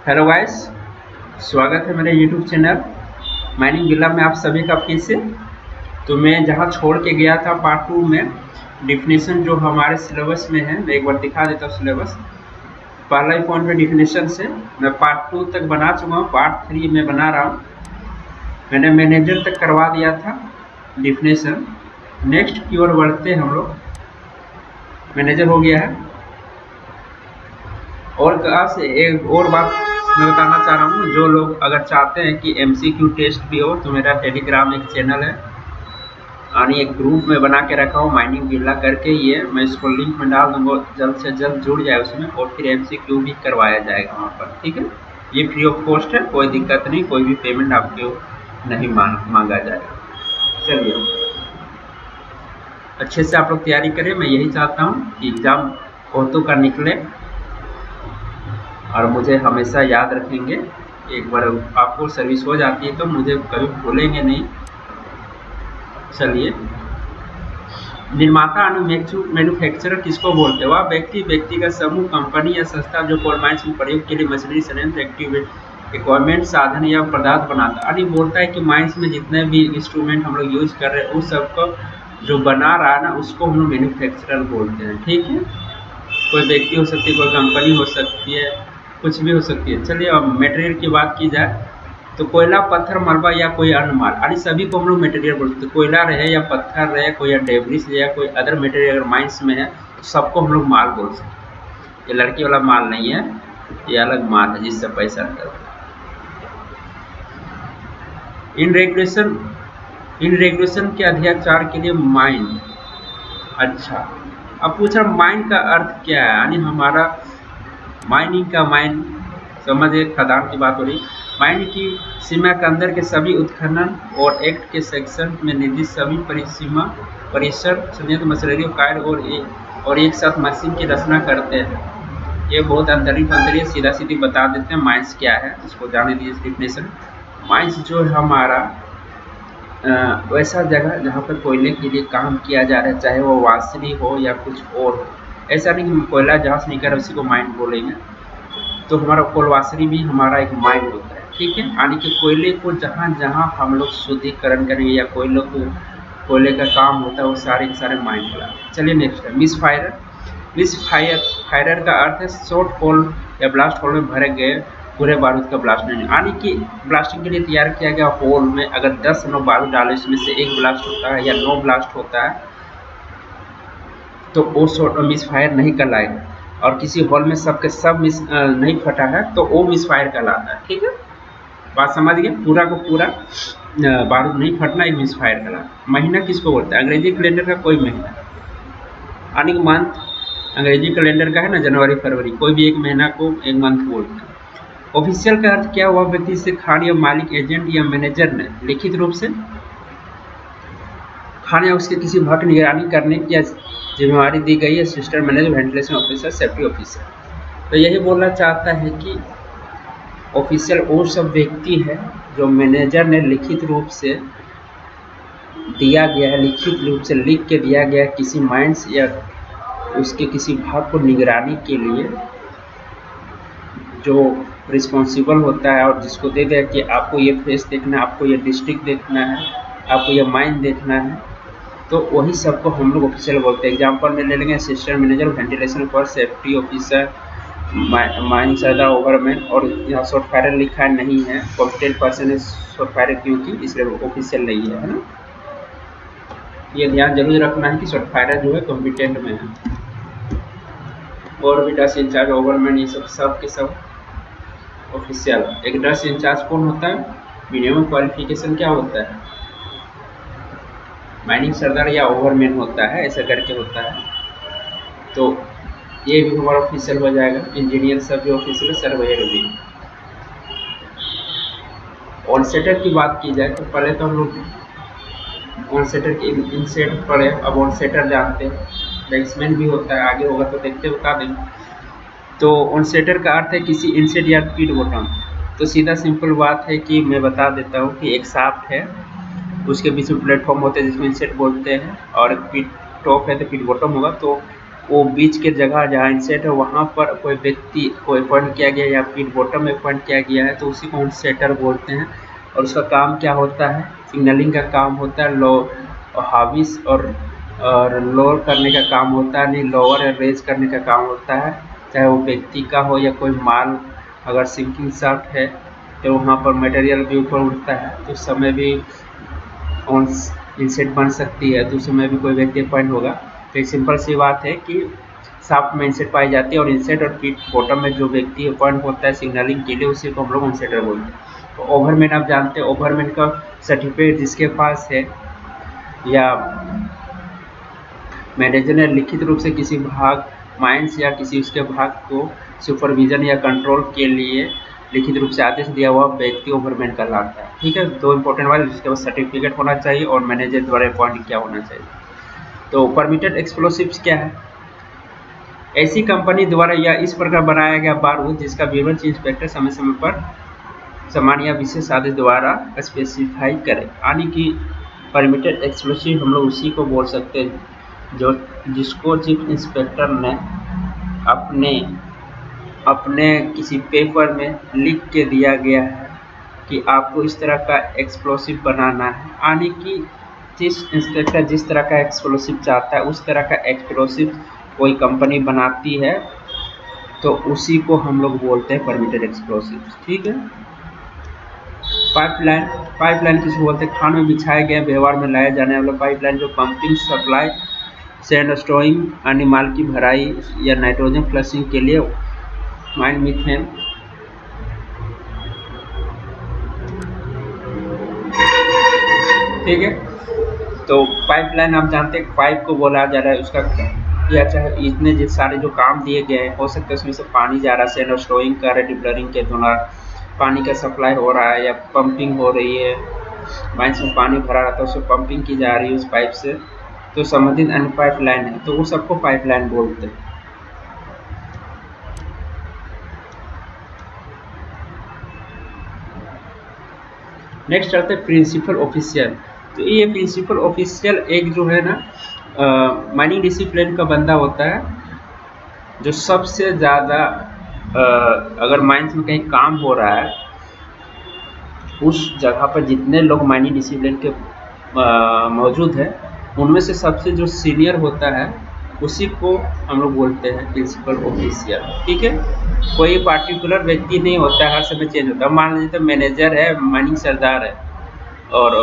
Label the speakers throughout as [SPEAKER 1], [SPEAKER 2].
[SPEAKER 1] Hello guys, स्वागत है मेरे यूट्यूब चैनल माइनिंग बिल्ला में आप सभी का फिर से। तो मैं जहां छोड़ के गया था पार्ट 2 में डिफिनेशन जो हमारे सिलेबस में है, मैं एक बार दिखा देता हूँ सिलेबस। पहला ही पॉइंट में डिफिनेशन से मैं पार्ट 2 तक बना चुका हूँ, पार्ट 3 में बना रहा हूँ। मैंने मैनेजर तक करवा दिया था डिफिनेशन। नेक्स्ट की ओर बढ़ते हैं हम लोग। मैनेजर हो गया है। और कहाँ से एक और बात मैं बताना चाह रहा हूँ, जो लोग अगर चाहते हैं कि MCQ टेस्ट भी हो तो मेरा टेलीग्राम एक चैनल है और एक ग्रुप में बना के रखा हूँ माइनिंग बिल्ला करके। ये मैं इसको लिंक में डाल दूंगा, जल्द से जल्द जुड़ जाए उसमें और फिर MCQ भी करवाया जाएगा वहाँ पर। ठीक है, ये फ्री ऑफ कॉस्ट है, कोई दिक्कत नहीं, कोई भी पेमेंट आपके नहीं मांगा जाएगा। चलिए, अच्छे से आप लोग तैयारी करें। मैं यही चाहता हूँ कि एग्ज़ाम औरतों का निकले और मुझे हमेशा याद रखेंगे। एक बार आपको सर्विस हो जाती है तो मुझे कभी भूलेंगे नहीं। चलिए, निर्माता मैन्युफैक्चरर किसको बोलते हैं? वह व्यक्ति का समूह, कंपनी या संस्था जो कोल माइंस में प्रयोग के लिए मशीनरी, संयंत्र, इक्विपमेंट, साधन या पदार्थ बनाता है। बोलता है कि माइंस में जितने भी इंस्ट्रूमेंट हम लोग यूज कर रहे हैं उस सबको जो बना रहा है ना, उसको हम लोग मैन्युफैक्चरर बोलते हैं। ठीक है, कोई व्यक्ति हो सकती है, कोई कंपनी हो सकती है, कुछ भी हो सकती है। चलिए, अब मटेरियल की बात की जाए तो कोयला, पत्थर, मलबा या कोई अन्य माल, यानी सभी को हम लोग मटेरियल बोलते हैं। कोयला रहे या पत्थर रहे, कोई या डेब्रिस या कोई अदर मटेरियल अगर माइंस में है तो सबको हम लोग माल बोल सकते हैं। ये लड़की वाला माल नहीं है, ये अलग माल है जिससे पैसा निकलता है। इन रेगुलेशन के अध्ययन 4 के लिए माइन। अच्छा, अब पूछ रहा माइन का अर्थ क्या है? यानी हमारा माइनिंग का माइन समझिए, खदान की बात हो रही। माइन की सीमा के अंदर के सभी उत्खनन और एक्ट के सेक्शन में निर्दिष्ट सभी परिसर संयंत्र, मशीनरी कार्य और एक साथ मशीन की रचना करते हैं। ये बहुत अंतरिक्ष सीधा सीधी बता देते हैं माइंस क्या है, इसको जाने दीजिए डिफिनेशन। माइंस जो है हमारा वैसा जगह जहाँ पर कोयले के लिए काम किया जा रहा है, चाहे वो वासनी हो या कुछ और हो। ऐसा नहीं कि कोयला जहाँ से निकल उसी को माइन बोलेंगे। तो हमारा कोलवासरी भी हमारा एक माइन होता है। ठीक है, यानी कि कोयले को जहाँ जहाँ हम लोग शुद्धिकरण करेंगे या कोयले का काम होता है वो सारे के सारे माइन होगा। चलिए नेक्स्ट है मिस फायरर का अर्थ है शॉर्ट होल या ब्लास्ट होल में भरे गए पूरे बारूद का ब्लास्ट नहीं, यानी कि ब्लास्टिंग के लिए तैयार किया गया होल में अगर 10 9 बारूद डाले, इसमें से एक ब्लास्ट होता है या 9 ब्लास्ट होता है तो वो शॉर्ट मिस फायर नहीं कहलाएगा। और किसी हॉल में सबके सब मिस नहीं फटा है तो वो मिस फायर कहलाता है। ठीक है, बात समझ गए? पूरा को पूरा बारूद नहीं फटना एक मिस फायर कहलाता है। महीना किसको बोलता है? अंग्रेजी कैलेंडर का कोई महीना, यानी मंथ अंग्रेजी कैलेंडर का है ना, जनवरी फरवरी, कोई भी एक महीना को एक मंथ बोलते हैं। ऑफिशियल का अर्थ क्या हुआ? व्यक्ति से खान या मालिक, एजेंट या मैनेजर ने लिखित रूप से खान या उसके किसी भाग की निगरानी करने की जिम्मेवारी दी गई है। Assistant manager, ventilation officer, safety officer. तो यही बोलना चाहता है कि ऑफिशियल वो सब व्यक्ति है जो मैनेजर ने लिखित रूप से दिया गया है, लिखित रूप से लिख के दिया गया है किसी माइंस या उसके किसी भाग को निगरानी के लिए, जो रिस्पॉन्सिबल होता है और जिसको दे दिया कि आपको ये फेस देखना है, आपको ये डिस्ट्रिक्ट देखना है, आपको ये माइन देखना है, तो वही सबको हम लोग ऑफिशियल बोलते हैं। एग्जाम्पल में ले लेंगे असिस्टेंट मैनेजर, वेंटिलेशन पर, सेफ्टी ऑफिसर, माइन सरदार, ओवरमैन। और यहाँ शॉर्ट फायर लिखा नहीं है, कॉम्पिटेंट पर्सन है शॉर्ट फायर क्योंकि इसलिए ऑफिशियल नहीं है ना। ये ध्यान जरूर रखना है कि शॉर्ट फायर जो है कॉम्पिटेंट में है। और भी डस्ट इंचार्ज, ओवरमैन, ये सब के सब ऑफिशियल। एक डस्ट इंचार्ज कौन होता है? मिनिमम क्वालिफिकेशन क्या होता है? माइनिंग सरदार या ओवरमैन होता है, ऐसा करके होता है। तो ये भी हमारा ऑफिशियल हो जाएगा। इंजीनियर सब भी ऑफिशियल, सर्वेयर भी। ऑनसेटर की बात की जाए तो पहले तो हम लोग ऑनसेटर की इनसेट पढ़े, अब ऑनसेटर जानते हैं। बैट्समैन भी होता है, आगे होगा तो देखते बता देंगे। तो ऑनसेटर का अर्थ है किसी इनसेट या फीड बॉटम। तो सीधा सिंपल बात है कि मैं बता देता हूँ कि एक शाफ्ट है, उसके बीच में प्लेटफॉर्म होते हैं जिसमें इनसेट बोलते हैं, और फीड टॉप है तो फीड बॉटम होगा। तो वो बीच के जगह जहाँ इनसेट है वहाँ पर कोई व्यक्ति को अपॉइंट किया गया या फिर बॉटम में अपॉइंट किया गया है तो उसी को इनसेटर बोलते हैं। और उसका काम क्या होता है? सिग्नलिंग का काम होता है, लो हाविस और लोअर करने का काम होता है, नहीं लोअर या रेज करने का काम होता है, चाहे वो व्यक्ति का हो या कोई माल। अगर सिंकिंग शाफ्ट है तो वहाँ पर मटेरियल भी ऊपर उठता है तो उस समय भी ऑन इनसेट बन सकती है, तो उस समय भी कोई व्यक्ति पॉइंट होगा। तो एक सिंपल सी बात है कि शाफ्ट में इनसेट पाई जाती है और इनसेट और फीट बॉटम में जो व्यक्ति पॉइंट होता है सिग्नलिंग के लिए उसी को हम लोग इनसेटर बोलते हैं। तो ओवरमैन आप जानते हैं, ओवरमैन का सर्टिफिकेट जिसके पास है या मैनेजर ने लिखित रूप से किसी भाग माइंस या किसी उसके भाग को सुपरविजन या कंट्रोल के लिए लिखित रूप से आदेश दिया हुआ व्यक्ति ओवरमैन कहलाता है। ठीक है, दो इंपॉर्टेंट वाले, जिसके पास सर्टिफिकेट होना चाहिए और मैनेजर द्वारा अपॉइंट किया होना चाहिए। तो परमिटेड एक्सप्लोसिव्स क्या है? ऐसी कंपनी द्वारा या इस प्रकार बनाया गया बारूद जिसका विवरण चीफ इंस्पेक्टर समय समय पर समान या विशेष आदेश द्वारा स्पेसिफाई करे। यानी कि परमिटेड एक्सप्लोसिव हम लोग उसी को बोल सकते हैं जो जिसको चीफ इंस्पेक्टर ने अपने किसी पेपर में लिख के दिया गया है कि आपको इस तरह का एक्सप्लोसिव बनाना है। यानी कि चीफ इंस्पेक्टर जिस तरह का एक्सप्लोसिव चाहता है उस तरह का एक्सप्लोसिव कोई कंपनी बनाती है तो उसी को हम लोग बोलते हैं परमिटेड एक्सप्लोसिव। ठीक है। पाइपलाइन किसको बोलते हैं? खान में बिछाए गए व्यवहार में लाया जाने वाला पाइपलाइन जो पंपिंग, सप्लाई, सैंड स्टोरिंग, अन्य माल की भराई या नाइट्रोजन फ्लशिंग के लिए माइन मीथेन ठीक है। तो पाइपलाइन आप जानते हैं पाइप को बोला जा रहा है उसका, या चाहे इतने सारे जो काम दिए गए हैं हो सकता है उसमें से पानी जा रहा है, सैंड स्टोरिंग कर रहा है, डिबलरिंग के दौरान पानी का सप्लाई हो रहा है या पंपिंग हो रही है, माइंस में पानी भरा रहता है उसमें पंपिंग की जा रही है उस पाइप से, तो संबंधित अन्य पाइपलाइन है तो वो सबको पाइपलाइन बोलते हैं। नेक्स्ट आते हैं प्रिंसिपल ऑफिशियल। तो ये प्रिंसिपल ऑफिशियल एक जो है ना माइनिंग डिसिप्लिन का बंदा होता है जो सबसे ज़्यादा अगर माइंस में कहीं काम हो रहा है उस जगह पर जितने लोग माइनिंग डिसिप्लिन के मौजूद है उनमें से सबसे जो सीनियर होता है उसी को हम लोग बोलते हैं प्रिंसिपल ऑफिशियल। ठीक है, कोई पार्टिकुलर व्यक्ति नहीं होता है, हर समय चेंज होता है। मान लीजिए तो मैनेजर है, माइनिंग सरदार है और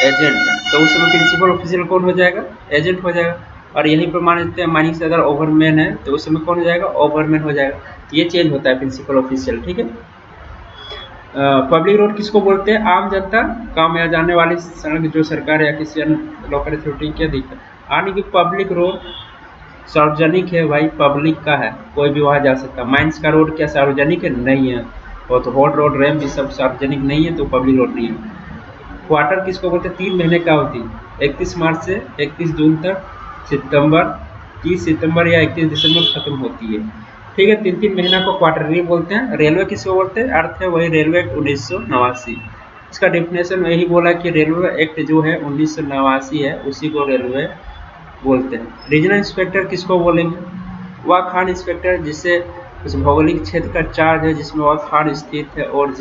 [SPEAKER 1] एजेंट है तो उस समय प्रिंसिपल ऑफिशियल कौन हो जाएगा? एजेंट हो जाएगा। और यहीं पर मान लेते हैं माइनिंग सरदार ओवरमैन है तो उस समय कौन हो जाएगा? ओवरमैन हो जाएगा। ये चेंज होता है प्रिंसिपल ऑफिशियल। ठीक है। पब्लिक रोड किसको बोलते हैं? आम जनता काम में जाने वाली सड़क जो सरकार या किसी अन्य लोकल अथॉरिटी के अधिकार, यानी कि पब्लिक रोड सार्वजनिक है भाई, पब्लिक का है, कोई भी वहाँ जा सकता है। माइंस का रोड क्या सार्वजनिक है? नहीं है। और तो हॉट रोड रैम भी सब सार्वजनिक नहीं है तो पब्लिक रोड नहीं है। क्वार्टर किसको बोलते हैं? 3 महीने का होती है, 31 मार्च से 31 जून तक, सितंबर, 30 सितंबर या 31 दिसंबर खत्म होती है। ठीक है, 3-3 महीना को क्वार्टरली बोलते हैं। रेलवे किसको बोलते हैं? अर्थ है वही रेलवे एक्ट 1989। इसका डेफिनेशन वही बोला कि रेलवे एक्ट जो है 1989 है उसी को रेलवे बोलते हैं। रीजनल इंस्पेक्टर किसको बोलेंगे? वह खान इंस्पेक्टर जिसे उस भौगोलिक क्षेत्र का चार्ज है जिसमें वह खान स्थित है और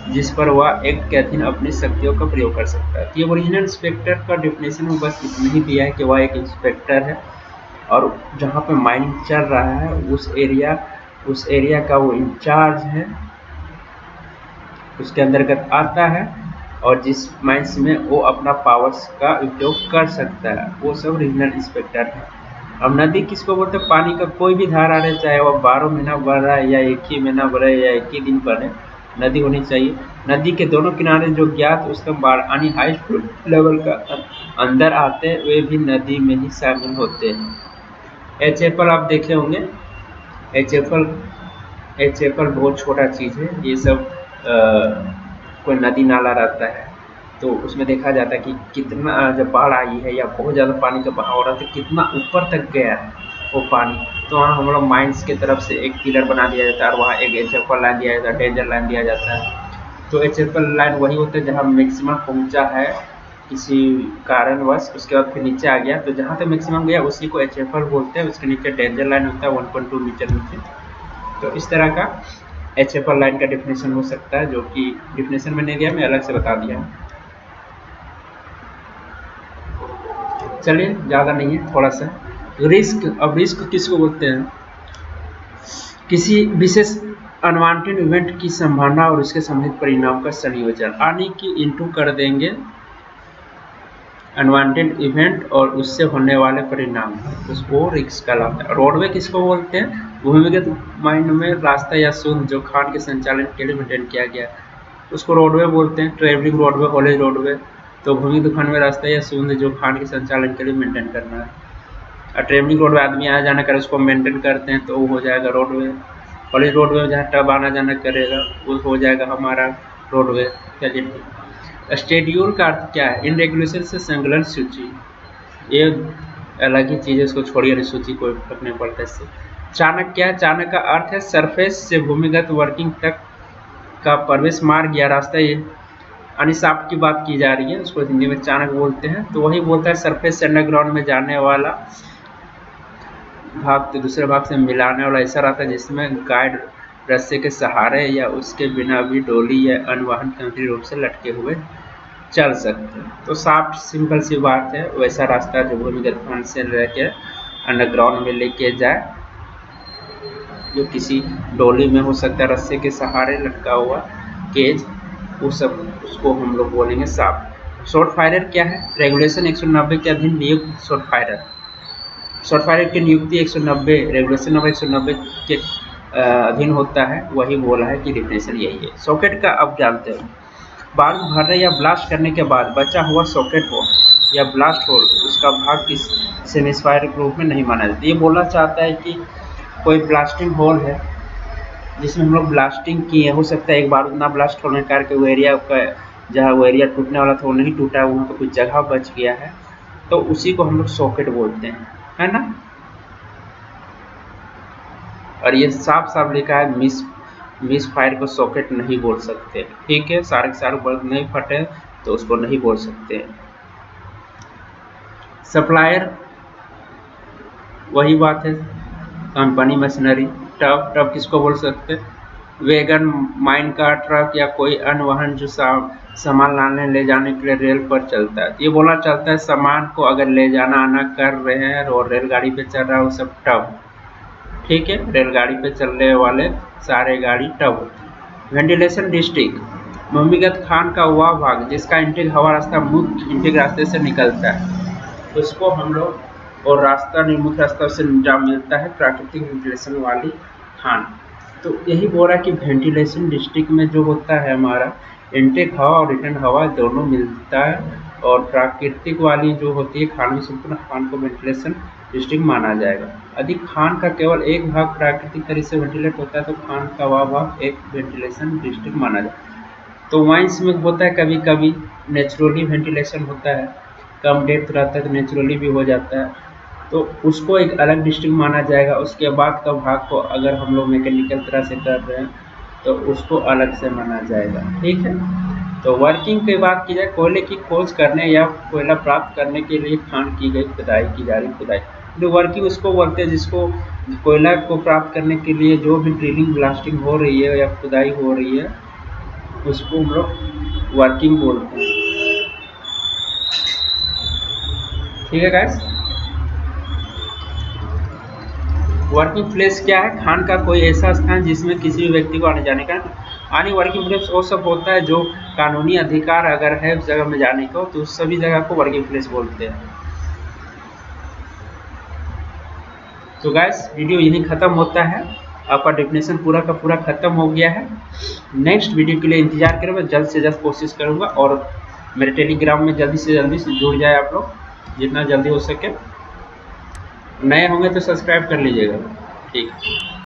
[SPEAKER 1] जिस पर वह एक के अधीन अपनी शक्तियों का प्रयोग कर सकता है। ये ओरिजिनल इंस्पेक्टर का डेफिनेशन में बस इतना ही दिया है कि वह एक इंस्पेक्टर है और जहाँ पे माइनिंग चल रहा है उस एरिया का वो इंचार्ज है, उसके अंतर्गत आता है और जिस माइंस में वो अपना पावर्स का उपयोग कर सकता है वो सब रीजनल इंस्पेक्टर है। अब नदी किसको बोलते हैं? पानी का कोई भी धारा रहे, चाहे वह 12 महीना बढ़ रहा है या एक ही महीना बढ़े या एक ही दिन बढ़े, नदी होनी चाहिए। नदी के दोनों किनारे जो ज्ञात उसका बाढ़ यानी हाई लेवल का अंदर आते हैं वे भी नदी में ही शामिल होते हैं। एच-एफएल आप देखे होंगे, एच-एफएल बहुत छोटा चीज़ है। ये सब कोई नदी नाला रहता है तो उसमें देखा जाता है कि कितना जब बाढ़ आई है या बहुत ज़्यादा पानी का बहाव हो रहा है तो कितना ऊपर तक गया है वो पानी। तो वहाँ हम लोग माइंस की तरफ से एक पिलर बना दिया जाता है और वहाँ एक एच-एफएल लाइन दिया जाता है, डेंजर लाइन दिया जाता है। तो एच-एफएल लाइन वही होता है जहाँ मैक्सिमम पहुँचा है किसी कारणवश उसके बाद फिर नीचे आ गया, तो जहाँ तक मैक्सिमम गया उसी को HFL बोलते हैं। उसके नीचे डेंजर लाइन होता है 1.2 मीटर नीचे। तो इस तरह का HFL लाइन का डेफिनेशन हो सकता है, जो कि डेफिनेशन में नहीं गया, मैं अलग से बता दिया हूँ। चलिए ज़्यादा नहीं है, थोड़ा सा रिस्क। अब रिस्क किसको बोलते हैं? किसी विशेष अनवांटेड इवेंट की संभावना और उसके संबंधित परिणाम का संयोजन, यानी कि इंटू कर देंगे अनवांटेड इवेंट और उससे होने वाले परिणाम, उसको रिस्क कहलाता है। रोडवे किसको बोलते हैं? भूमिगत माइंड में रास्ता या शोध जो खान के संचालन के लिए मेंटेन किया गया, उसको रोडवे बोलते हैं। Travelling roadway, haulage roadway. तो भूमिगत खंड में रास्ता या शोध जो खान के संचालन के लिए मेंटेन करना है। और ट्रेवलिंग रोडवे आदमी आना जाना करे उसको मेंटेन करते हैं, तो वो हो जाएगा रोडवे। हॉलेज रोडवे में जहाँ टब आना जाना करेगा वो हो जाएगा हमारा रोडवे। चलिए ठीक। शेड्यूल का अर्थ क्या है? इन रेगुलेशन से संकलन सूची, ये अलग ही चीज़ है, उसको छोड़िए, सूची कोई फर्क नहीं पड़ता इससे। चाणक क्या है? चाणक का अर्थ है सरफेस से भूमिगत वर्किंग तक का प्रवेश मार्ग या रास्ता। ये अनिशाफ्ट की बात की जा रही है, उसको हिंदी में चाणक बोलते हैं। तो वही बोलता है सरफेस से अंडरग्राउंड में जाने वाला भाग तो दूसरे भाग से मिलाने वाला ऐसा रास्ता जिसमें गाइड रस्से के सहारे या उसके बिना भी डोली या अन्य तंत्री रूप से लटके हुए चल सकते हैं। तो साफ सिंपल सी बात है, वैसा रास्ता जो भूमिगत खंड से लेके अंडरग्राउंड में लेके जाए, जो किसी डोली में हो सकता है, रस्से के सहारे लटका हुआ केज, वो सब उसको हम लोग बोलेंगे साफ। शॉर्ट फायरर क्या है? रेगुलेशन 190 के अधीन नियुक्त शॉर्ट फायरर। शॉर्ट फायरर की नियुक्ति 190 रेगुलेशन नंबर 190 के अधीन होता है, वही बोला है कि डेफिनेशन यही है। सॉकेट का अब जानते हैं। बारूद भरने या ब्लास्ट करने के बाद बचा हुआ सॉकेट हो या ब्लास्ट होल, उसका भाग किस सेमिफायर के रूप में नहीं माना जाता। ये बोलना चाहता है कि कोई ब्लास्टिंग होल है जिसमें हम लोग ब्लास्टिंग किए, हो सकता है एक बारूद ना ब्लास्ट होने के कारण के वो एरिया का, जहाँ वो एरिया टूटने वाला था वो नहीं टूटा, वहाँ पर कुछ जगह बच गया है, तो उसी को हम लोग सॉकेट बोलते हैं, है ना। और ये साफ साफ लिखा है, मिस फायर को सॉकेट नहीं बोल सकते, ठीक है। सारे के सारे बल्ब नहीं फटे तो उसको नहीं बोल सकते। सप्लायर वही बात है, कंपनी मशीनरी। टब, टब किसको बोल सकते? वैगन, माइन कार, ट्रक या कोई अन्य वाहन जो सामान लाने ले जाने के लिए रेल पर चलता है। ये बोलना चाहता है सामान को अगर ले जाना आना कर रहे हैं और रेलगाड़ी पे चल रहा है वो सब टब, ठीक है। रेलगाड़ी पे चलने वाले सारे गाड़ी टब होती है। वेंटिलेशन डिस्ट्रिक्ट, भूमिगत खान का वह भाग जिसका इंटेक हवा रास्ता मुख्य इंटेक रास्ते से निकलता है, उसको हम लोग, और रास्ता निर्मुख रास्ता से जहाँ मिलता है प्राकृतिक वेंटिलेशन वाली खान। तो यही बोल रहा है कि वेंटिलेशन डिस्ट्रिक्ट में जो होता है हमारा इंटेक हवा और रिटर्न हवा दोनों मिलता है, और प्राकृतिक वाली जो होती है खान में संपूर्ण खान को वेंटिलेशन डिस्ट्रिक्ट माना जाएगा। यदि खान का केवल एक भाग प्राकृतिक तरीके से वेंटिलेट होता है तो खान का वह भाग एक वेंटिलेशन डिस्ट्रिक्ट माना जाएगा। तो वाइंस में होता है कभी कभी नेचुरली वेंटिलेशन होता है, कम डेप्थ रहता है तो नेचुरली भी हो जाता है, तो उसको एक अलग डिस्ट्रिक्ट माना जाएगा। उसके बाद का भाग को अगर हम लोग मैकेनिकल तरह से कर रहे हैं तो उसको अलग से माना जाएगा, ठीक है। तो वर्किंग की बात की जाए, कोयले की खोज करने या कोयला प्राप्त करने के लिए खान की गई खुदाई की जा रही खुदाई, जो वर्किंग उसको बोलते हैं जिसको कोयला को प्राप्त करने के लिए जो भी ड्रिलिंग ब्लास्टिंग हो रही है या खुदाई हो रही है उसको हम लोग वर्किंग बोलते हैं, ठीक है गाइस। वर्किंग प्लेस क्या है? खान का कोई ऐसा स्थान जिसमें किसी भी व्यक्ति को आने जाने का आने। वर्किंग प्लेस वो सब होता है जो कानूनी अधिकार अगर है उस जगह में जाने को, तो उस सभी जगह को वर्किंग प्लेस बोलते हैं। तो गाइस वीडियो यहीं ख़त्म होता है, आपका डेफिनेशन पूरा का पूरा ख़त्म हो गया है। नेक्स्ट वीडियो के लिए इंतजार करें, मैं जल्द से जल्द कोशिश करूँगा, और मेरे टेलीग्राम में जल्दी से जुड़ जाए आप लोग, जितना जल्दी हो सके। नए होंगे तो सब्सक्राइब कर लीजिएगा, ठीक है।